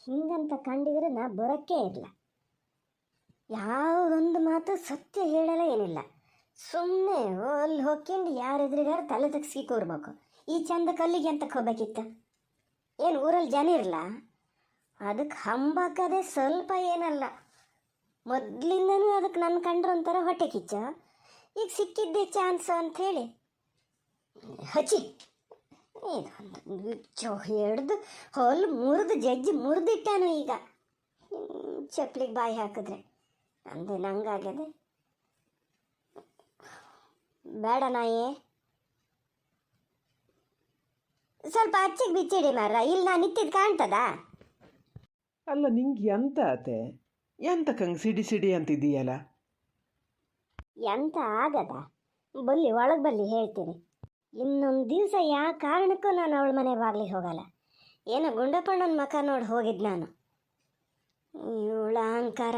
ಹಿಂಗಂತ ಕಂಡಿದ್ರೆ ನಾ ಬರೋಕ್ಕೆ ಇಲ್ಲ. ಯಾವುದೊಂದು ಮಾತು ಸತ್ಯ ಹೇಳಲ್ಲ ಏನಿಲ್ಲ. ಸುಮ್ಮನೆ ಅಲ್ಲಿ ಹೊಕ್ಕಿಂಡು ಯಾರೆದ್ರಿಗಾರ ತಲೆ ತಗ್ಸಿ ಕೂರ್ಬೇಕು. ಈ ಚಂದ ಕಲ್ಲಿಗೆ ಅಂತ ಹೋಗ್ಬೇಕಿತ್ತು. ಏನು ಊರಲ್ಲಿ ಜನ ಇರಲ್ಲ, ಅದಕ್ಕೆ ಹಂಬಾಕದೆ ಸ್ವಲ್ಪ ಏನಲ್ಲ. ಮೊದಲಿಂದನೂ ಅದಕ್ಕೆ ನನ್ನ ಕಂಡ್ರೆ ಒಂಥರ ಹೊಟ್ಟೆ ಕಿಚ್ಚ. ಈಗ ಸಿಕ್ಕಿದ್ದೆ ಚಾನ್ಸ್ ಅಂಥೇಳಿ ಹಚ್ಚಿ ಇದೊಂದು ಹಿಡ್ದು ಹೊಲ್ ಮುರಿದು ಜಜ್ಜಿ ಮುರಿದಿಟ್ಟಾನು. ಈಗ ಚಪ್ಪಲಿಗೆ ಬಾಯಿ ಹಾಕಿದ್ರೆ ಅಂದೆ ನಂಗಾಗ್ಯದೆ. ಬೇಡ ನಾಯಿ, ಸ್ವಲ್ಪ ಹಚ್ಚಿಗೆ ಬಿಚ್ಚಿಡಿ ಮಾರ, ಇಲ್ಲಿ ನಾನು ನಿಂತಿದ್ದು ಕಾಣ್ತದ? ಅಲ್ಲ ನಿಂಗೆ ಎಂತ ಆತೆ? ಎಂತಕ್ಕಂಗೆ ಸಿಡಿ ಸಿಡಿ ಅಂತಿದ್ದೀಯಲ್ಲ? ಎಂತ ಆಗದ ಬಲ್ಲಿ ಒಳಗೆ ಬಲ್ಲಿ ಹೇಳ್ತೀನಿ. ಇನ್ನೊಂದು ದಿವಸ ಯಾವ ಕಾರಣಕ್ಕೂ ನಾನು ಅವಳ ಮನೆ ಬಾಗ್ಲಿಗೆ ಹೋಗಲ್ಲ. ಏನೋ ಗುಂಡಪ್ಪಣ್ಣನ ಮಕ ನೋಡಿ ಹೋಗಿದ್ದು ನಾನು. ಇವಳ ಅಹಂಕಾರ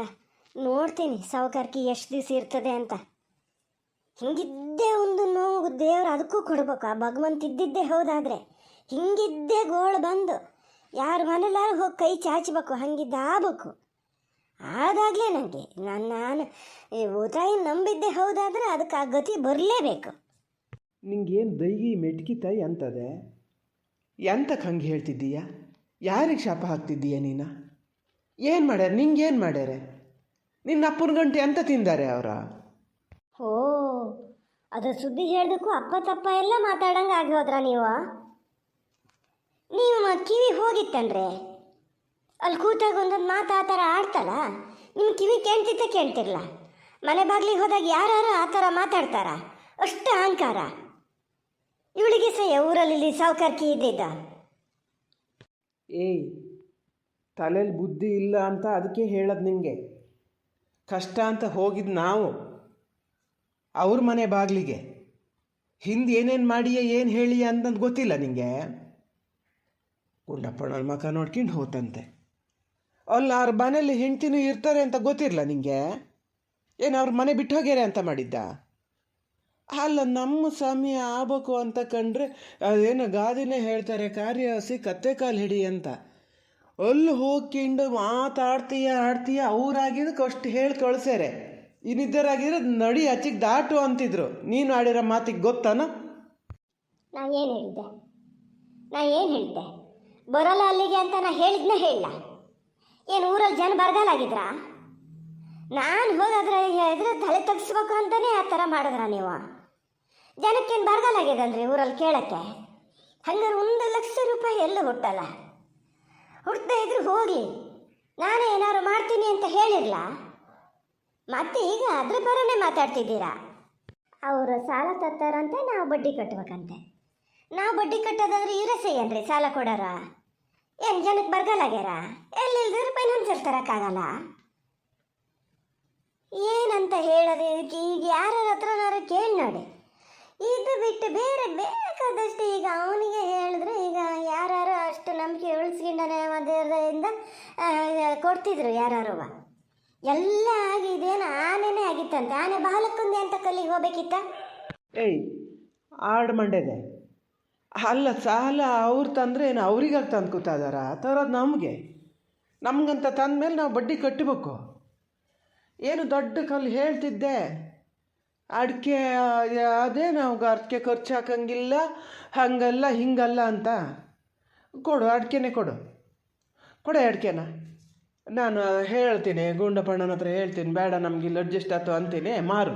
ನೋಡ್ತೀನಿ, ಸಾವುಕಾರ್ಕಿ ಎಷ್ಟು ದಿವಸ ಇರ್ತದೆ ಅಂತ. ಹಿಂಗಿದ್ದೇ ಒಂದು ನೋವು ದೇವ್ರು ಅದಕ್ಕೂ ಕೊಡ್ಬೇಕು. ಆ ಭಗವಂತ ಇದ್ದಿದ್ದೇ ಹೌದಾದರೆ ಹಿಂಗಿದ್ದೇ ಗೋಳು ಬಂದು ಯಾರ ಮನೆಲ್ಲಾರು ಹೋಗಿ ಕೈ ಚಾಚಬೇಕು, ಹಂಗಿದ್ದ ಆಗ್ಬೇಕು. ಆದಾಗಲೇ ನನಗೆ ನಾನು ಈ ಊತಾಯಿ ನಂಬಿದ್ದೆ ಹೌದಾದರೆ ಅದಕ್ಕೆ ಆ ಗತಿ ಬರಲೇಬೇಕು. ನಿಂಗೇನು ದೈಗಿ ಮೆಟ್ಕಿತ ಎಂತದೆ? ಎಂತಕ್ಕೆ ಹಂಗೆ ಹೇಳ್ತಿದ್ದೀಯ? ಯಾರಿಗೆ ಶಾಪ ಹಾಕ್ತಿದ್ದೀಯ ನೀನು? ಏನು ಮಾಡ್ಯಾರ? ನಿಂಗೇನು ಮಾಡ್ಯಾರ? ನಿನ್ನ ಅಪ್ಪನ ಗಂಟೆ ಎಂತ ತಿಂದಾರೆ ಅವರ? ಓ, ಅದು ಸುದ್ದಿ ಹೇಳ್ದಕ್ಕೂ ಅಪ್ಪ ತಪ್ಪ ಎಲ್ಲ ಮಾತಾಡಂಗೆ ಆಗಿ ಹೋದ್ರ ನೀವು? ಕಿವಿ ಹೋಗಿತ್ತನ್ರೆ ಅಲ್ಲಿ ಕೂತಾಗ ಒಂದೊಂದು ಮಾತು ಆ ಥರ ಆಡ್ತಲ್ಲ, ನಿಮ್ಮ ಕಿವಿ ಕೇಳ್ತಿರ್ಲ. ಮನೆ ಬಾಗ್ಲಿಗೆ ಹೋದಾಗ ಯಾರು ಆ ಥರ ಮಾತಾಡ್ತಾರ? ಅಷ್ಟು ಅಹಂಕಾರ ಇವಳಿಗೆ ಸಹ ಊರಲ್ಲಿ ಸಾವುಕಾರ್ಕಿ ಇದ್ದಿದ್ದ. ಏಯ್, ತಲೆಯಲ್ಲಿ ಬುದ್ಧಿ ಇಲ್ಲ ಅಂತ ಅದಕ್ಕೆ ಹೇಳೋದು ನಿಮಗೆ. ಕಷ್ಟ ಅಂತ ಹೋಗಿದ್ದು ನಾವು ಅವ್ರ ಮನೆ ಬಾಗಿಲಿಗೆ. ಹಿಂದೆ ಏನೇನು ಮಾಡಿಯ ಏನು ಹೇಳಿಯ ಅಂತಂದು ಗೊತ್ತಿಲ್ಲ ನಿಮಗೆ? ಗುಂಡಪ್ಪನ ಮಕ ನೋಡ್ಕೊಂಡು ಹೋತಂತೆ. ಅಲ್ಲಿ ಅವ್ರ ಮನೇಲಿ ಹೆಂಡ್ತಿನೂ ಇರ್ತಾರೆ ಅಂತ ಗೊತ್ತಿರಲ್ಲ ನಿಮಗೆ? ಏನು ಅವ್ರ ಮನೆ ಬಿಟ್ಟು ಹೋಗ್ಯಾರೆ ಅಂತ ಮಾಡಿದ್ದ? ಅಲ್ಲ, ನಮ್ಮ ಸಮಯ ಆಗ್ಬೇಕು ಅಂತ ಕಂಡ್ರೆ ಅದೇನು ಗಾದಿನೇ ಹೇಳ್ತಾರೆ, ಕಾರ್ಯ ಹಸಿ ಕತ್ತೆ ಕಾಲು ಹಿಡಿ ಅಂತ. ಅಲ್ಲಿ ಹೋಗ್ಕೊಂಡು ಆಡ್ತೀಯ ಅವ್ರಾಗಿದ್ದಕ್ಕೆ ಅಷ್ಟು ಹೇಳಿ ಕಳಿಸ್ಯಾರೆ. ಇನ್ನಿದ್ದರಾಗಿದ್ರೆ ನಡಿ ಹಚ್ಚಿಗೆ ದಾಟು ಅಂತಿದ್ರು. ನೀನು ಆಡಿರೋ ಮಾತಿಗೆ ಗೊತ್ತಾನ? ನಾ ಏನು ಹೇಳಿದ್ದೆ? ಬರೋಲ್ಲ ಅಲ್ಲಿಗೆ ಅಂತ ನಾ ಹೇಳಿದ್ನ ಹೇಳ? ಏನು ಊರಲ್ಲಿ ಜನ ಬರಗಾಲಾಗಿದ್ರ? ನಾನು ಹೋಗಾದ್ರೆ ಇದ್ರೆ ತಲೆ ತಗ್ಸ್ಬೇಕು ಅಂತಲೇ ಆ ಥರ ಮಾಡಿದ್ರ ನೀವು? ಜನಕ್ಕೇನು ಬರಗಾಲಾಗ್ಯದನ್ರಿ ಊರಲ್ಲಿ ಕೇಳೋಕ್ಕೆ? ಹಂಗಾರೆ 1,00,000 ರೂಪಾಯಿ ಎಲ್ಲ ಹುಟ್ಟಲ್ಲ. ಹುಟ್ಟದೇ ಇದ್ರು ಹೋಗಿ, ನಾನೇ ಏನಾದ್ರು ಮಾಡ್ತೀನಿ ಅಂತ ಹೇಳಿರಲ್ಲ. ಮತ್ತೆ ಈಗ ಅದ್ರ ಬರೋನೇ ಮಾತಾಡ್ತಿದ್ದೀರಾ. ಅವರು ಸಾಲ ತತ್ತಾರಂತೆ, ನಾವು ಬಡ್ಡಿ ಕಟ್ಬೇಕಂತೆ. ನಾವು ಬಡ್ಡಿ ಕಟ್ಟೋದಾದ್ರೆ ಇವರೇ ಏನ್ರಿ ಸಾಲ ಕೊಡೋರ? ಏನು ಜನಕ್ಕೆ ಬರಗಾಲಾಗ್ಯಾರ? ಎಲ್ಲಿಲ್ದ್ರೆ ಫೈನಾನ್ಸರ್ ತರೋಕ್ಕಾಗಲ್ಲ. ಏನಂತ ಹೇಳೋದು ಇದಕ್ಕೆ? ಈಗ ಯಾರ ಹತ್ರನಾರು ಕೇಳಿ ನೋಡಿ. ಇದು ಬಿಟ್ಟು ಬೇರೆ ಬೇಕಾದಷ್ಟು ಈಗ ಅವನಿಗೆ ಹೇಳಿದ್ರೆ ಈಗ ಯಾರು ಅಷ್ಟು ನಂಬಿಕೆ ಉಳಿಸ್ಕೊಂಡನೆ ಅದರಿಂದ ಕೊಡ್ತಿದ್ರು ಯಾರು. ಎಲ್ಲ ಆಗಿದೇನು ಆನೆನೇ ಆಗಿತ್ತಂತೆ. ಆನೆ ಬಾಲಕ್ಕಂದೆ ಅಂತ ಕಲ್ಲಿಗೆ ಹೋಗ್ಬೇಕಿತ್ತ? ಏಯ್, ಆಡ್ ಮಂಡ್ಯದೆ ಅಲ್ಲ, ಸಾಲ ಅವ್ರು ತಂದರೆ ಏನು ಅವ್ರಿಗಾಗಿ ತಂದು ಕೂತಾದಾರ? ತರೋದು ನಮಗಂತ ತಂದಮೇಲೆ ನಾವು ಬಡ್ಡಿ ಕಟ್ಟಬೇಕು. ಏನು ದೊಡ್ಡ ಕಲ್ಲು ಹೇಳ್ತಿದ್ದೆ, ಅಡಿಕೆ ಅದೇ ನಾವು ಅಡಿಕೆ ಖರ್ಚು ಹಾಕಂಗಿಲ್ಲ, ಹಂಗಲ್ಲ ಹಿಂಗಲ್ಲ ಅಂತ. ಕೊಡು, ಅಡಿಕೆನೇ ಕೊಡು ಅಡಿಕೆನ. ನಾನು ಹೇಳ್ತೀನಿ, ಗುಂಡಪ್ಪಣ್ಣನ ಹತ್ರ ಹೇಳ್ತೀನಿ, ಬೇಡ ನಮಗಿಲ್ಲಿ ಅಡ್ಜಸ್ಟ್ ಆಯ್ತು ಅಂತೀನಿ, ಮಾರು.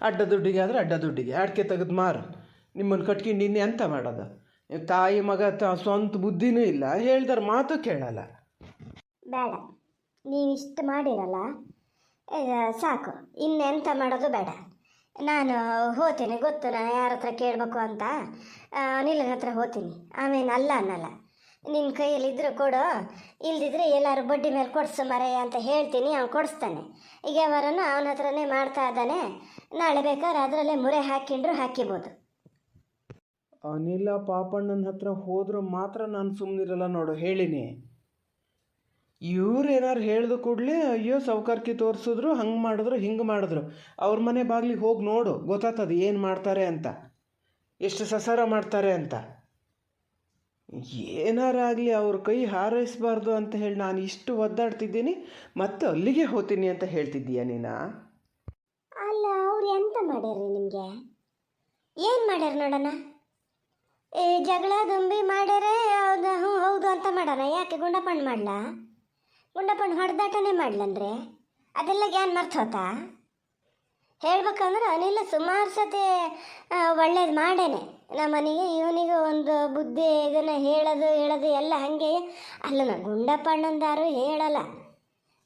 ಅಡ್ಡ ದುಡ್ಡಿಗೆ ಆದರೆ ಅಡ್ಡ ದುಡ್ಡಿಗೆ ಅಡಿಕೆ ತೆಗೆದು ಮಾರು. ನಿಮ್ಮನ್ನು ಕಟ್ಕೊಂಡು ಇನ್ನೇ ಎಂತ ಮಾಡೋದು? ತಾಯಿ ಮಗ ಸ್ವಂತ ಬುದ್ಧಿನೂ ಇಲ್ಲ, ಹೇಳ್ದಾರ ಮಾತು ಕೇಳಲ್ಲ. ಬೇಡ, ನೀವಿಷ್ಟು ಮಾಡಿರಲ್ಲ ಸಾಕು, ಇನ್ನೆಂತ ಮಾಡೋದು ಬೇಡ. ನಾನು ಹೋಗ್ತೀನಿ, ಗೊತ್ತು ನಾನು ಯಾರ ಹತ್ರ ಕೇಳಬೇಕು ಅಂತ. ಅನಿಲನ ಹತ್ರ ಹೋಗ್ತೀನಿ, ಆಮೇಲೆ ಅಲ್ಲ ಅನ್ನಲ್ಲ. ನಿನ್ನ ಕೈಯಲ್ಲಿದ್ದರೂ ಕೊಡು, ಇಲ್ದಿದ್ರೆ ಎಲ್ಲರೂ ಬಡ್ಡಿ ಮೇಲೆ ಕೊಡಿಸು ಮರೆಯ ಅಂತ ಹೇಳ್ತೀನಿ. ಅವ್ನು ಕೊಡಿಸ್ತಾನೆ. ಈಗ ಅವರನ್ನು ಅವನ ಹತ್ರನೇ ಮಾಡ್ತಾ ಇದ್ದಾನೆ. ನಾಳೆ ಬೇಕಾದ್ರೆ ಅದರಲ್ಲೇ ಮುರೆ ಹಾಕಿಂಡ್ರು ಹಾಕಿಬೋದು. ಅನಿಲ ಪಾಪಣ್ಣನ ಹತ್ರ ಹೋದ್ರೆ ಮಾತ್ರ ನಾನು ಸುಮ್ಮನಿರಲ್ಲ ನೋಡು, ಹೇಳಿನಿ. ಇವ್ರು ಏನಾರು ಹೇಳ್ದು ಕೂಡಲೇ ಅಯ್ಯೋ ಸಾವುಕಾರ್ಕಿ ತೋರಿಸಿದ್ರು, ಹಂಗೆ ಮಾಡಿದ್ರು ಹಿಂಗೆ ಮಾಡಿದ್ರು. ಅವ್ರ ಮನೆ ಬಾಗಿಲಿಗೆ ಹೋಗಿ ನೋಡು, ಗೊತ್ತಾಗ್ತದೆ ಏನು ಮಾಡ್ತಾರೆ ಅಂತ, ಎಷ್ಟು ಸಸಾರ ಮಾಡ್ತಾರೆ ಅಂತ. ಏನಾರಾಗಲಿ ಅವ್ರ ಕೈ ಹಾರೈಸಬಾರ್ದು ಅಂತ ಹೇಳಿ ನಾನು ಇಷ್ಟು ಒದ್ದಾಡ್ತಿದ್ದೀನಿ ಮತ್ತು ಅಲ್ಲಿಗೆ ಹೋಗ್ತೀನಿ ಅಂತ ಹೇಳ್ತಿದ್ದೀಯ ನೀನು? ಅಲ್ಲ, ಅವ್ರು ಎಂತ ಮಾಡ್ಯಾರ್ರಿ ನಿಮಗೆ? ಏನು ಮಾಡ್ಯಾರ ನೋಡೋಣ? ಈ ಜಗಳ ದುಂಬಿ ಮಾಡ್ಯಾರೆ, ಹೌದು ಹ್ಞೂ ಹೌದು ಅಂತ ಮಾಡೋಣ. ಯಾಕೆ ಗುಂಡಪ್ಪಣ್ಣ ಮಾಡ್ಲಾ? ಗುಂಡಪ್ಪಣ್ಣ ಹೊಡೆದಾಟನೇ ಮಾಡ್ಲಂದ್ರೆ ಅದೆಲ್ಲ ಜ್ಞಾನ ಮರ್ತು ಹೋತಾ? ಹೇಳ್ಬೇಕಂದ್ರೆ ಅನಿಲ ಸುಮಾರು ಸತಿ ಒಳ್ಳೇದು ಮಾಡೇನೆ ನಮ್ಮನಿಗೆ. ಇವನಿಗೆ ಒಂದು ಬುದ್ಧಿ ಇದನ್ನು ಹೇಳೋದು ಎಲ್ಲ ಹಾಗೆ. ಅಲ್ಲ, ಗುಂಡಪ್ಪಣ್ಣಂದಾರು ಹೇಳಲ್ಲ.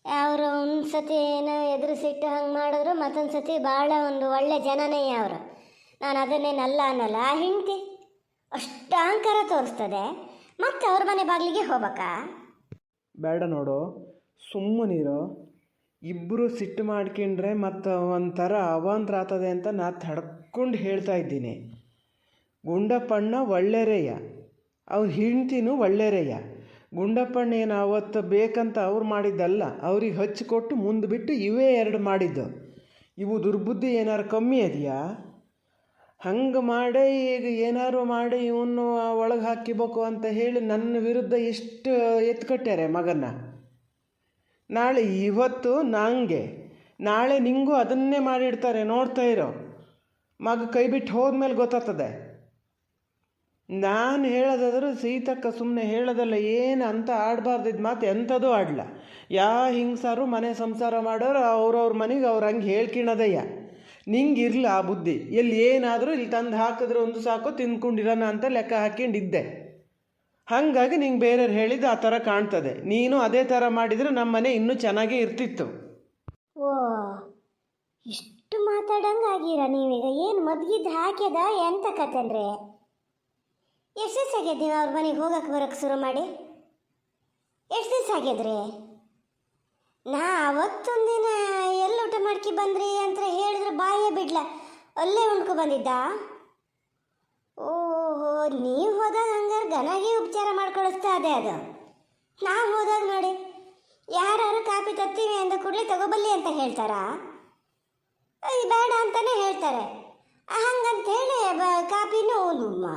ಅವರು ಒಂದು ಸತಿ ಏನೋ ಎದುರಿಸಿಟ್ಟು ಹಂಗೆ ಮಾಡಿದ್ರು, ಮತ್ತೊಂದು ಸತಿ ಭಾಳ ಒಂದು ಒಳ್ಳೆ ಜನನೇ ಅವರು. ನಾನು ಅದನ್ನೇನಲ್ಲ ಅನ್ನಲ್ಲ. ಆ ಹೆಂಡತಿ ಅಷ್ಟು ಅಹಂಕಾರ ತೋರಿಸ್ತದೆ, ಮತ್ತೆ ಅವ್ರ ಮನೆ ಬಾಗಿಲಿಗೆ ಹೋಗ್ಬೇಕಾ? ಬೇಡ ನೋಡು, ಸುಮ್ಮನಿರೋ. ಇಬ್ಬರು ಸಿಟ್ಟು ಮಾಡ್ಕೊಂಡ್ರೆ ಮತ್ತು ಒಂಥರ ಅವಾಂತರ ಆಗ್ತದೆ ಅಂತ ನಾನು ತಡ್ಕೊಂಡು ಹೇಳ್ತಾ ಇದ್ದೀನಿ. ಗುಂಡಪ್ಪಣ್ಣ ಒಳ್ಳೆರೆಯ, ಅವ್ರ ಹೆಂಡ್ತಿನೂ ಒಳ್ಳೆರೆಯ. ಗುಂಡಪ್ಪಣ್ಣ ಏನು ಅವತ್ತು ಬೇಕಂತ ಅವ್ರು ಮಾಡಿದ್ದಲ್ಲ, ಅವ್ರಿಗೆ ಹಚ್ಚಿಕೊಟ್ಟು ಮುಂದೆ ಬಿಟ್ಟು ಇವೇ ಎರಡು ಮಾಡಿದ್ದು. ಇವು ದುರ್ಬುದ್ಧಿ ಏನಾರು ಕಮ್ಮಿ ಅದೆಯಾ? ಹಂಗೆ ಮಾಡಿ ಈಗ ಏನಾರು ಮಾಡಿ ಇವನು ಒಳಗೆ ಹಾಕಿಬೇಕು ಅಂತ ಹೇಳಿ ನನ್ನ ವಿರುದ್ಧ ಎಷ್ಟು ಎತ್ಕಟ್ಟ್ಯಾರೆ ಮಗನ್ನ. ನಾಳೆ ಇವತ್ತು ನಂಗೆ, ನಾಳೆ ನಿಂಗೂ ಅದನ್ನೇ ಮಾಡಿಡ್ತಾರೆ, ನೋಡ್ತಾ ಇರೋ. ಮಗ ಕೈ ಬಿಟ್ಟು ಹೋದ್ಮೇಲೆ ಗೊತ್ತಾಗ್ತದೆ. ನಾನು ಹೇಳೋದಾದ್ರೆ ಸೀತಕ್ಕ ಸುಮ್ಮನೆ ಹೇಳೋದಲ್ಲ, ಏನು ಅಂತ ಆಡಬಾರ್ದಿದ್ದು ಮಾತು ಎಂಥದೂ ಆಡಲ್ಲ. ಹಿಂಗ್ಸಾರು ಮನೆ ಸಂಸಾರ ಮಾಡೋರು ಅವ್ರವ್ರ ಮನೆಗೆ ಅವ್ರು ಹಂಗೆ ಹೇಳ್ಕಿಣದಯ್ಯ. ನಿಂಗೆ ಇರಲ್ಲ ಆ ಬುದ್ಧಿ. ಎಲ್ಲಿ ಏನಾದರೂ ಇಲ್ಲಿ ತಂದು ಹಾಕಿದ್ರೆ ಒಂದು ಸಾಕು ತಿಂದ್ಕೊಂಡಿರೋಣ ಅಂತ ಲೆಕ್ಕ ಹಾಕ್ಕೊಂಡಿದ್ದೆ. ಹಾಗಾಗಿ ನಿಂಗೆ ಬೇರೆಯವ್ರು ಹೇಳಿದ್ದು ಆ ಥರ ಕಾಣ್ತದೆ. ನೀನು ಅದೇ ಥರ ಮಾಡಿದರೆ ನಮ್ಮ ಮನೆ ಇನ್ನೂ ಚೆನ್ನಾಗೇ ಇರ್ತಿತ್ತು. ಓ, ಇಷ್ಟು ಮಾತಾಡಂಗೆ ಆಗಿರ ನೀವೀಗ? ಏನು ಮದ್ಗಿದ್ದು ಹಾಕ್ಯದ ಎಂತ ಕತೆನ್ರಿ? ಎಷ್ಟು ದಿವಸ ಆಗ್ಯದ ನೀವು ಅವ್ರ ಮನೆಗೆ ಹೋಗಕ್ಕೆ ಬರೋಕ್ಕೆ ಶುರು ಮಾಡಿ? ಎಷ್ಟು ದಿವಸ ಆಗ್ಯದ್ರಿ? ನಾ ಅವತ್ತೊಂದಿನ ಎಲ್ಲ ಊಟ ಮಾಡ್ಕಿ ಬಂದ್ರಿ ಅಂತ ಹೇಳಿದ್ರೆ ಬಾಯೇ ಬಿಡ್ಲ, ಅಲ್ಲೇ ಉಣ್ಕೊ ಬಂದಿದ್ದ? ಓಹೋ, ನೀವು ಹೋದಾಗ ಹಂಗಾರೆ ಗನಾಗಿ ಉಪಚಾರ ಮಾಡ್ಕೊಳಿಸ್ತಾ ಅದೇ ಅದು. ನಾವು ಹೋದಾಗ ನೋಡಿ, ಯಾರು ಕಾಪಿ ತತ್ತೀವಿ ಅಂದ ಕೂಡಲೇ ತಗೋಬಲ್ಲಿ ಅಂತ ಹೇಳ್ತಾರಾ? ಬೇಡ ಅಂತಾನೆ ಹೇಳ್ತಾರೆ. ಹಂಗಂತ ಹೇಳಿ ಕಾಪಿನೂ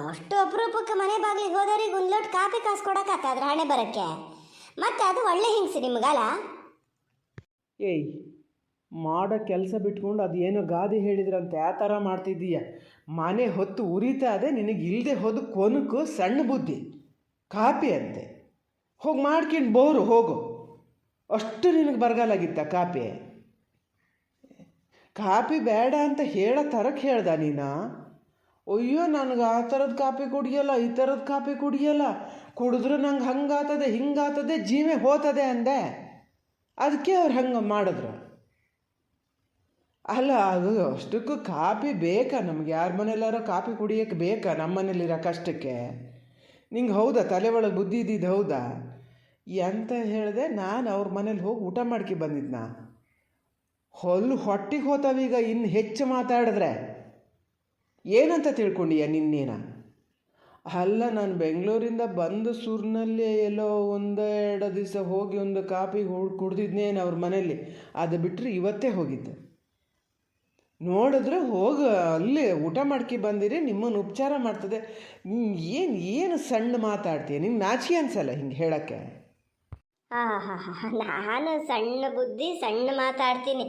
ಅಷ್ಟು ಅಪರೂಪಕ್ಕೆ ಮನೆ ಬಾಗಿಲಿಗೆ ಹೋದವ್ರಿಗೆ ಒಂದು ಲೋಟ್ ಕಾಪಿ ಕಾಸು ಕೊಡೋಕ್ಕಾಗ್ತದ್ರ ಹಣೆ ಬರೋಕ್ಕೆ? ಮತ್ತು ಅದು ಒಳ್ಳೆ ಹಿಂಗ್ಸಿ ನಿಮ್ಗಲ್ಲ? ಏಯ್, ಮಾಡೋ ಕೆಲಸ ಬಿಟ್ಕೊಂಡು ಅದು ಏನೋ ಗಾದೆ ಹೇಳಿದ್ರಂತೆ ಆ ಥರ ಮಾಡ್ತಿದ್ದೀಯ. ಮನೆ ಹೊತ್ತು ಉರಿತಾ ಅದೇ, ನಿನಗೆ ಇಲ್ಲದೆ ಹೋದ ಕೊನಕು ಸಣ್ಣ ಬುದ್ಧಿ. ಕಾಪಿ ಅಂತೆ ಹೋಗಿ ಮಾಡ್ಕೊಂಡು ಬೋರು ಹೋಗು. ಅಷ್ಟು ನಿನಗೆ ಬರಗಾಲಾಗಿತ್ತ ಕಾಪಿ? ಕಾಪಿ ಬೇಡ ಅಂತ ಹೇಳೋ ಥರಕ್ಕೆ ಹೇಳ್ದ ನೀನು? ಅಯ್ಯೋ, ನನಗೆ ಆ ಥರದ ಕಾಪಿ ಕುಡಿಯಲ್ಲ, ಈ ಥರದ ಕಾಪಿ ಕುಡಿಯಲ್ಲ, ಕುಡಿದ್ರೆ ನಂಗೆ ಹಂಗಾತದೆ ಹಿಂಗಾತದೆ, ಜೀವೆ ಹೋತದೆ ಅಂದೆ. ಅದಕ್ಕೆ ಅವ್ರು ಹಂಗೆ ಮಾಡಿದ್ರು. ಅಲ್ಲ, ಅದು ಅಷ್ಟಕ್ಕೂ ಕಾಪಿ ಬೇಕಾ ನಮ್ಗೆ? ಯಾರ ಮನೆಯಲ್ಲಾರೋ ಕಾಪಿ ಕುಡಿಯೋಕ್ಕೆ ಬೇಕಾ ನಮ್ಮ ಮನೇಲಿರೋ ಕಷ್ಟಕ್ಕೆ? ನಿಂಗೆ ಹೌದಾ ತಲೆ ಒಳಗೆ ಬುದ್ಧಿ ಇದ್ದಿದ್ದು? ಹೌದಾ ಎಂತ ಹೇಳಿದೆ? ನಾನು ಅವ್ರ ಮನೇಲಿ ಹೋಗಿ ಊಟ ಮಾಡ್ಕೊ ಬಂದಿದ್ನ. ಹೊಟ್ಟಿಗೆ ಹೋತಾವೀಗ ಇನ್ನು ಹೆಚ್ಚು ಮಾತಾಡಿದ್ರೆ. ಏನಂತ ತಿಳ್ಕೊಂಡೀಯ ನಿನ್ನೇನ? ಅಲ್ಲ, ನಾನು ಬೆಂಗಳೂರಿಂದ ಬಂದು ಸೂರಿನಲ್ಲಿ ಎಲ್ಲೋ ಒಂದೆರಡು ದಿವಸ ಹೋಗಿ ಒಂದು ಕಾಪಿ ಕುಡ್ದಿದ್ನೇನು ಅವ್ರ ಮನೇಲಿ. ಅದು ಬಿಟ್ಟರೆ ಇವತ್ತೇ ಹೋಗಿದ್ದೆ. ನೋಡಿದ್ರೆ ಹೋಗಿ ಅಲ್ಲಿ ಊಟ ಮಾಡ್ಕೊ ಬಂದಿರಿ, ನಿಮ್ಮನ್ನು ಉಪಚಾರ ಮಾಡ್ತದೆ. ಏನು ಸಣ್ಣ ಮಾತಾಡ್ತೀಯ? ನಿಂಗೆ ನಾಚಿಕೆ ಅನ್ಸಲ್ಲ ಹಿಂಗೆ ಹೇಳೋಕ್ಕೆ? ನಾನು ಸಣ್ಣ ಬುದ್ಧಿ ಸಣ್ಣ ಮಾತಾಡ್ತೀನಿ.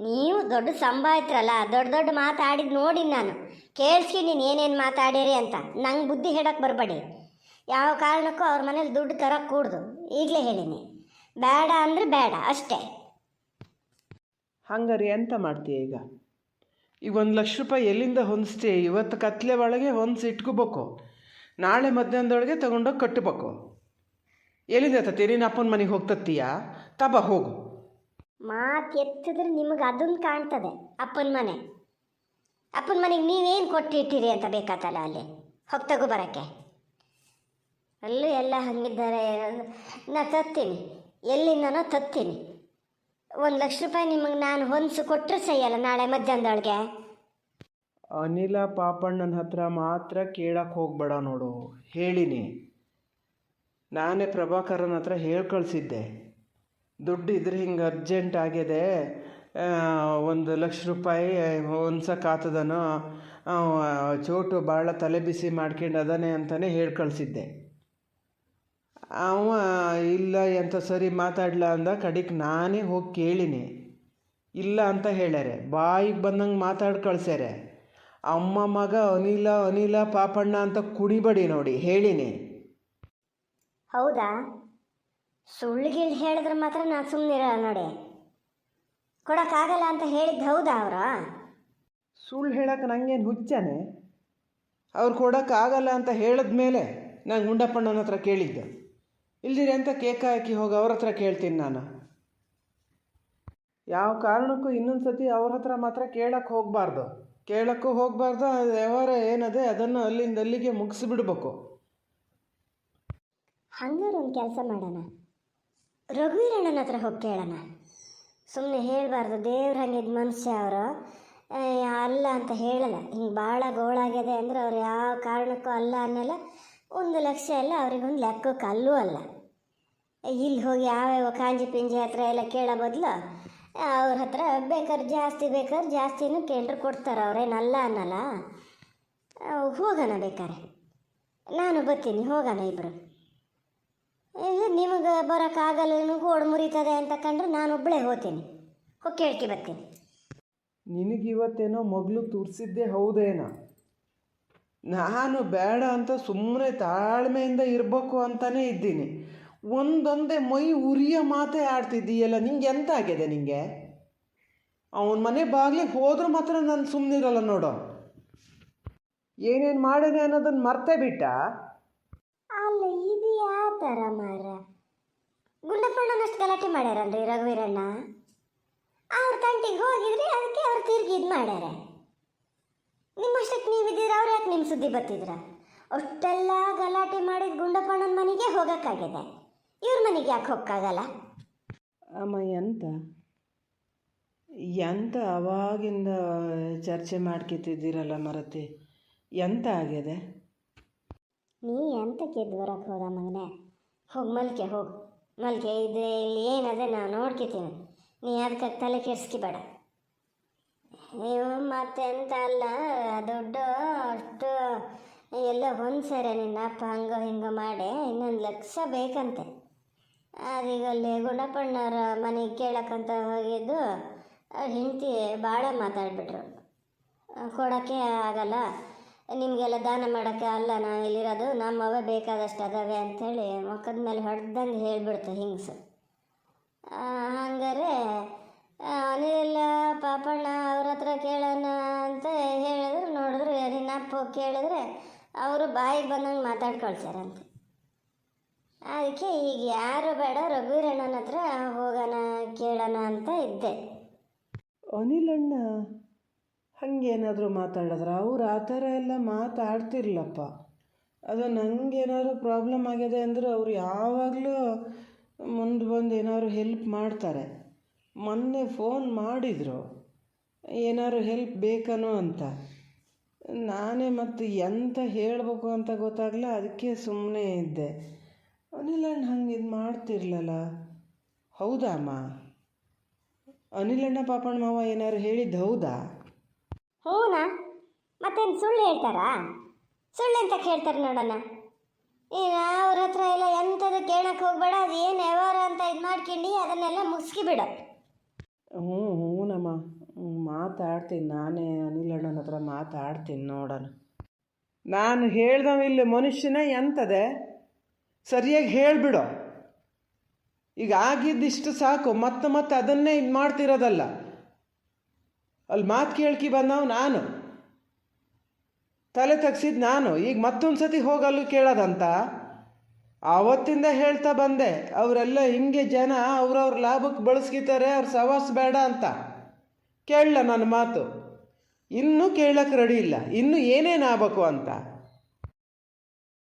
ನೀವು ದೊಡ್ಡ ಸಂಭಾಯ್ತ್ರಲ್ಲ, ದೊಡ್ಡ ಮಾತಾಡಿದ್ದು ನೋಡಿ ನಾನು ಕೇಳಿಸ್ತೀನಿ ಏನೇನು ಮಾತಾಡಿರಿ ಅಂತ. ನಂಗೆ ಬುದ್ಧಿ ಹೇಳಕ್ಕೆ ಬರಬೇಡಿ. ಯಾವ ಕಾರಣಕ್ಕೂ ಅವ್ರ ಮನೇಲಿ ದುಡ್ಡು ತರಕ್ಕೆ ಕೂಡ್ದು, ಈಗಲೇ ಹೇಳಿನಿ. ಬೇಡ ಅಂದರೆ ಬೇಡ ಅಷ್ಟೇ. ಹಂಗಾರೆ ಎಂತ ಮಾಡ್ತೀಯ ಈಗ? ಈಗ 1,00,000 ರೂಪಾಯಿ ಎಲ್ಲಿಂದ ಹೊಂದಿಸ್ತೀಯ? ಇವತ್ತು ಕತ್ಲೆ ಒಳಗೆ ಹೊಂದಿಸಿ ಇಟ್ಕೋಬೇಕು, ನಾಳೆ ಮಧ್ಯಾಹ್ನದೊಳಗೆ ತಗೊಂಡೋಗಿ ಕಟ್ಟಬೇಕು. ಎಲ್ಲಿಂದ ತತ್ತಿ? ನೀನು ಅಪ್ಪನ ಮನೆಗೆ ಹೋಗ್ತತ್ತೀಯಾ? ತಬ ಹೋಗು. ಮಾತು ಎತ್ತಿದ್ರೆ ನಿಮಗೆ ಅದನ್ನು ಕಾಣ್ತದೆ. ಅಪ್ಪನ ಮನೆಗೆ ನೀವೇನು ಕೊಟ್ಟಿಟ್ಟಿರಿ ಅಂತ ಬೇಕಾತಲ್ಲ, ಅಲ್ಲಿ ಹೋಗ್ತಗೋ ಬರೋಕ್ಕೆ. ಅಲ್ಲೂ ಎಲ್ಲ ಹಂಗಿದ್ದಾರೆ. ನಾ ತತ್ತೀನಿ, ಎಲ್ಲಿಂದನೋ ತತ್ತೀನಿ. 1,00,000 ರೂಪಾಯಿ ನಿಮಗೆ ನಾನು ಹೊಂದಿಸಿ ಕೊಟ್ಟರೆ ಸಹಿಯಲ್ಲ ನಾಳೆ ಮಧ್ಯಾಹ್ನದೊಳಗೆ. ಅನಿಲ ಪಾಪಣ್ಣನ ಹತ್ರ ಮಾತ್ರ ಕೇಳಕ್ಕೆ ಹೋಗ್ಬೇಡ ನೋಡು, ಹೇಳಿನಿ. ನಾನೇ ಪ್ರಭಾಕರನ ಹತ್ರ ಹೇಳಿ ಕಳಿಸಿದ್ದೆ, ದುಡ್ಡು ಇದ್ರೆ ಹಿಂಗೆ ಅರ್ಜೆಂಟ್ ಆಗಿದೆ, 1,00,000 ರೂಪಾಯಿ ಹೊಂದ್ಸಕ್ಕಾತದನೋ, ಚೋಟು ಭಾಳ ತಲೆ ಬಿಸಿ ಮಾಡ್ಕೊಂಡು ಅದಾನೆ ಅಂತಲೇ ಹೇಳಿ ಕಳಿಸಿದ್ದೆ. ಅವ ಇಲ್ಲ ಎಂತ ಸರಿ ಮಾತಾಡ್ಲ ಅಂದ. ಕಡೆಗೆ ನಾನೇ ಹೋಗಿ ಕೇಳಿನಿ. ಇಲ್ಲ ಅಂತ ಹೇಳ್ಯಾರೆ, ಬಾಯಿಗೆ ಬಂದಂಗೆ ಮಾತಾಡಿ ಕಳ್ಸ್ಯಾರೆ. ಅಮ್ಮ ಮಗ ಅನಿಲ ಅನಿಲ ಪಾಪಣ್ಣ ಅಂತ ಕುಣಿಬೇಡಿ ನೋಡಿ ಹೇಳಿನಿ. ಹೌದಾ? ಸುಳ್ಳುಗಿಳ್ ಹೇಳಿದ್ರೆ ಮಾತ್ರ ನಾನು ಸುಮ್ಮನಿರಲ್ಲ ನೋಡಿ. ಕೊಡೋಕ್ಕಾಗಲ್ಲ ಅಂತ ಹೇಳಿದ್ದು ಹೌದಾ ಅವರ? ಸುಳ್ಳು ಹೇಳಕ್ಕೆ ನನಗೇನು ಹುಚ್ಚಾನೆ? ಅವ್ರು ಕೊಡೋಕ್ಕಾಗಲ್ಲ ಅಂತ ಹೇಳಿದ್ಮೇಲೆ ನಾನು ಗುಂಡಪ್ಪಣ್ಣನ ಹತ್ರ ಕೇಳಿದ್ದೆ. ಇಲ್ದಿರಿ ಅಂತ ಕೇಕ ಹಾಕಿ ಹೋಗಿ ಅವ್ರ ಹತ್ರ ಕೇಳ್ತೀನಿ ನಾನು. ಯಾವ ಕಾರಣಕ್ಕೂ ಇನ್ನೊಂದು ಸತಿ ಅವ್ರ ಹತ್ರ ಮಾತ್ರ ಕೇಳಕ್ಕೆ ಹೋಗಬಾರ್ದು. ಕೇಳಕ್ಕೂ ಹೋಗಬಾರ್ದು. ಅದು ವ್ಯವಹಾರ ಏನದೆ ಅದನ್ನು ಅಲ್ಲಿಂದ ಅಲ್ಲಿಗೆ ಮುಗಿಸ್ಬಿಡ್ಬೇಕು. ಹಂಗಾರೆ ಒಂದು ಕೆಲಸ ಮಾಡೋಣ, ರಘುವೀರಣ್ಣನ ಹತ್ರ ಹೋಗಿ ಕೇಳೋಣ. ಸುಮ್ಮನೆ ಹೇಳಬಾರ್ದು. ದೇವ್ರ ಹಂಗಿದ್ದ ಮನುಷ್ಯ ಅವರು ಅಲ್ಲ ಅಂತ ಹೇಳಲ್ಲ. ಹಿಂಗೆ ಭಾಳ ಗೋಳಾಗಿದೆ ಅಂದರೆ ಅವ್ರು ಯಾವ ಕಾರಣಕ್ಕೂ ಅಲ್ಲ ಅನ್ನಲ್ಲ. 1,00,000 ಎಲ್ಲ ಅವ್ರಿಗೊಂದು ಲೆಕ್ಕಕ್ಕೆ ಅಲ್ಲೂ ಅಲ್ಲ. ಇಲ್ಲಿ ಹೋಗಿ ಯಾವ್ಯಾವ ಕಾಂಜಿ ಪಿಂಜಿ ಹತ್ರ ಎಲ್ಲ ಕೇಳೋ ಬದಲು ಅವ್ರ ಹತ್ರ ಬೇಕಾದ್ರೆ ಜಾಸ್ತಿನೂ ಕೇಳ್ರೆ ಕೊಡ್ತಾರೆ. ಅವ್ರೇನಲ್ಲ ಅನ್ನಲ್ಲ. ಹೋಗೋಣ ಬೇಕಾರೆ. ನಾನು ಬರ್ತೀನಿ, ಹೋಗೋಣ ಇಬ್ಬರು. ನಿಮಗೆ ಬರೋಕ್ಕಾಗಲ್ಲ, ಓಡ್ ಮುರಿತದೆ ಅಂತ ಕಂಡ್ರೆ ನಾನು ಒಬ್ಬಳೇ ಹೋಗ್ತೀನಿ, ಹೋಗಿ ಕೇಳ್ಕಿ ಬರ್ತೀನಿ. ನಿನಗಿವತ್ತೇನೋ ಮಗಳು ತುರ್ಸಿದ್ದೇ ಹೌದೇನೋ. ನಾನು ಬೇಡ ಅಂತ ಸುಮ್ಮನೆ ತಾಳ್ಮೆಯಿಂದ ಇರಬೇಕು ಅಂತಲೇ ಇದ್ದೀನಿ. ಒಂದೊಂದೇ ಮೈ ಉರಿಯ ಮಾತೇ ಆಡ್ತಿದ್ದೀಯಲ್ಲ, ನಿಂಗೆ ಎಂತ ಆಗಿದೆ ನಿಂಗೆ? ಅವನ ಮನೆ ಬಾಗಿಲಿಗೆ ಹೋದ್ರೂ ಮಾತ್ರ ನಾನು ಸುಮ್ಮನಿರಲ್ಲ ನೋಡೋ. ಏನೇನು ಮಾಡೇನೆ ಅನ್ನೋದನ್ನು ಮರ್ತೇ ಬಿಟ್ಟ. ಅಲ್ಲ, ಇದು ಯಾವ ಥರ ಮಾರ? ಗುಂಡಪ್ಪಣ್ಣನಷ್ಟು ಗಲಾಟೆ ಮಾಡ್ಯಾರನ್ರಿ ರಘುವೀರಣ್ಣ. ಅವ್ರ ತಂಟಿಗೆ ಹೋಗಿದ್ರಿ, ಅದಕ್ಕೆ ಅವ್ರು ತಿರ್ಗಿ ಇದು ಮಾಡ್ಯಾರ. ನಿಮ್ಮಷ್ಟಕ್ಕೆ ನೀವಿದ್ದೀರ, ಅವ್ರು ಯಾಕೆ ನಿಮ್ಮ ಸುದ್ದಿ ಬರ್ತಿದ್ರ? ಅಷ್ಟೆಲ್ಲ ಗಲಾಟೆ ಮಾಡಿದ ಗುಂಡಪ್ಪಣ್ಣನ ಮನೆಗೆ ಹೋಗೋಕ್ಕಾಗಿದೆ, ಇವ್ರ ಮನೆಗೆ ಯಾಕೆ ಹೋಗೋಕ್ಕಾಗಲ್ಲ? ಅಮ್ಮ ಎಂತ ಅವಾಗಿಂದ ಚರ್ಚೆ ಮಾಡ್ಕೊತಿದ್ದೀರಲ್ಲ ಮರತಿ, ಎಂತ ಆಗಿದೆ? ನೀ ಎಂತಕ್ಕೆ ಎದ್ದು ಬರೋಕ್ಕೆ ಹೋದ ಮಗನೇ? ಹೋಗಿ ಮಲ್ಕೆ, ಹೋಗಿ ಮಲ್ಕೆ. ಇದು ಇಲ್ಲಿ ಏನದೆ ನಾವು ನೋಡ್ಕೊತೀನಿ, ನೀ ಅದಕ್ಕೆ ತಲೆ ಕೆಡಿಸ್ಕಿಬೇಡ. ನೀವು ಮತ್ತೆ ಎಂತ ಅಲ್ಲ, ದುಡ್ಡು ಅಷ್ಟು ಎಲ್ಲ ಹೊಂದ್ಸರೆ ನಿನ್ನ ಅಪ್ಪ ಹಂಗೋ ಹಿಂಗೋ ಮಾಡಿ 1,00,000 ಬೇಕಂತೆ. ಅದೀಗ ಅಲ್ಲಿ ಗುಂಡಪ್ಪಣ್ಣವ್ರ ಮನೆಗೆ ಕೇಳಕ್ಕಂತ ಹೋಗಿದ್ದು ಅವ್ರ ಹೆಂಡತಿ ಭಾಳ ಮಾತಾಡ್ಬಿಟ್ರು. ಕೊಡೋಕ್ಕೆ ಆಗಲ್ಲ, ನಿಮಗೆಲ್ಲ ದಾನ ಮಾಡೋಕ್ಕೆ ಅಲ್ಲ ನಾವು ಇಲ್ಲಿರೋದು, ನಮ್ಮವೇ ಬೇಕಾದಷ್ಟು ಅದಾವೆ ಅಂಥೇಳಿ ಮುಖದ ಮೇಲೆ ಹೊಡೆದಂಗೆ ಹೇಳಿಬಿಡ್ತು ಹಿಂಗ್ಸು. ಹಂಗಾರೆ ಅನಿಲ ಪಾಪಣ್ಣ ಅವ್ರ ಹತ್ರ ಕೇಳೋಣ ಅಂತ ಹೇಳಿದ್ರು. ನೋಡಿದ್ರೆ ನಿನ್ನ ಅಪ್ಪ ಹೋಗಿ ಕೇಳಿದ್ರೆ ಅವರು ಬಾಯಿಗೆ ಬಂದಂಗೆ ಮಾತಾಡಿ ಕಳ್ಸ್ಯಾರಂತೆ. ಅದಕ್ಕೆ ಈಗ ಯಾರು ಬೇಡ, ರಘುವೀರಣ್ಣನ ಹತ್ರ ಹೋಗೋಣ ಕೇಳೋಣ ಅಂತ ಇದ್ದೆ. ಅನಿಲಣ್ಣ ಹಾಗೇನಾದರೂ ಮಾತಾಡಿದ್ರೆ ಅವ್ರು ಆ ಥರ ಎಲ್ಲ ಮಾತಾಡ್ತಿರ್ಲಪ್ಪ. ಅದು ನನಗೇನಾದ್ರು ಪ್ರಾಬ್ಲಮ್ ಆಗಿದೆ ಅಂದರೆ ಅವ್ರು ಯಾವಾಗಲೂ ಮುಂದೆ ಬಂದು ಏನಾದ್ರು ಹೆಲ್ಪ್ ಮಾಡ್ತಾರೆ. ಮೊನ್ನೆ ಫೋನ್ ಮಾಡಿದರು, ಏನಾದ್ರು ಹೆಲ್ಪ್ ಬೇಕನೋ ಅಂತ. ನಾನೇ ಮತ್ತು ಎಂತ ಹೇಳಬೇಕು ಅಂತ ಗೊತ್ತಾಗಲ್ಲ, ಅದಕ್ಕೆ ಸುಮ್ಮನೆ ಇದ್ದೆ. ಅನಿಲಣ್ಣ ಹಂಗೆ ಇದು ಮಾಡ್ತಿರ್ಲಲ್ಲ. ಹೌದಾ ಅಮ್ಮ? ಅನಿಲಣ್ಣ ಪಾಪಣ್ಣ ಮಾವ ಏನಾದ್ರು ಹೇಳಿದ್ದು ಹೌದಾ? ಹೂನಾ, ಮತ್ತೇನು ಸುಳ್ಳು ಹೇಳ್ತಾರಾ? ಸುಳ್ಳು ಅಂತ ಹೇಳ್ತಾರೆ ನೋಡೋಣ. ಈಗ ಅವ್ರ ಹತ್ರ ಎಲ್ಲ ಎಂಥದ್ದು ಕೇಳಕ್ಕೆ ಹೋಗ್ಬೇಡ. ಅದು ಏನು ವ್ಯವಹಾರ ಅಂತ ಇದು ಮಾಡ್ಕೊಂಡು ಅದನ್ನೆಲ್ಲ ಮುಗಿಸ್ಕಿಬಿಡು. ಹ್ಞೂನಮ್ಮ, ಮಾತಾಡ್ತೀನಿ. ನಾನೇ ಅನಿಲಣ್ಣನ ಹತ್ರ ಮಾತಾಡ್ತೀನಿ, ನೋಡೋಣ. ನಾನು ಹೇಳ್ದವಿಲ್ಲ ಮನುಷ್ಯನ ಎಂತದೆ ಸರಿಯಾಗಿ ಹೇಳಿಬಿಡು. ಈಗ ಆಗಿದ್ದಿಷ್ಟು ಸಾಕು, ಮತ್ತೆ ಅದನ್ನೇ ಇದು ಮಾಡ್ತಿರೋದಲ್ಲ. ಅಲ್ಲಿ ಮಾತು ಕೇಳ್ಕಿ ಬಂದವು ನಾನು, ತಲೆ ತಗ್ಸಿದ್ದು ನಾನು. ಈಗ ಮತ್ತೊಂದು ಸತಿ ಹೋಗಲು ಕೇಳೋದಂತ ಆವತ್ತಿಂದ ಹೇಳ್ತಾ ಬಂದೆ. ಅವರೆಲ್ಲ ಹಿಂಗೆ ಜನ ಅವ್ರವ್ರ ಲಾಭಕ್ಕೆ ಬಳಸ್ಕಿತಾರೆ, ಅವ್ರ ಸವಾಸ ಬೇಡ ಅಂತ. ಕೇಳಲ್ಲ ನನ್ನ ಮಾತು. ಇನ್ನೂ ಕೇಳಕ್ಕೆ ರೆಡಿ ಇಲ್ಲ, ಇನ್ನೂ ಏನೇನು ಆಗ್ಬೇಕು ಅಂತ.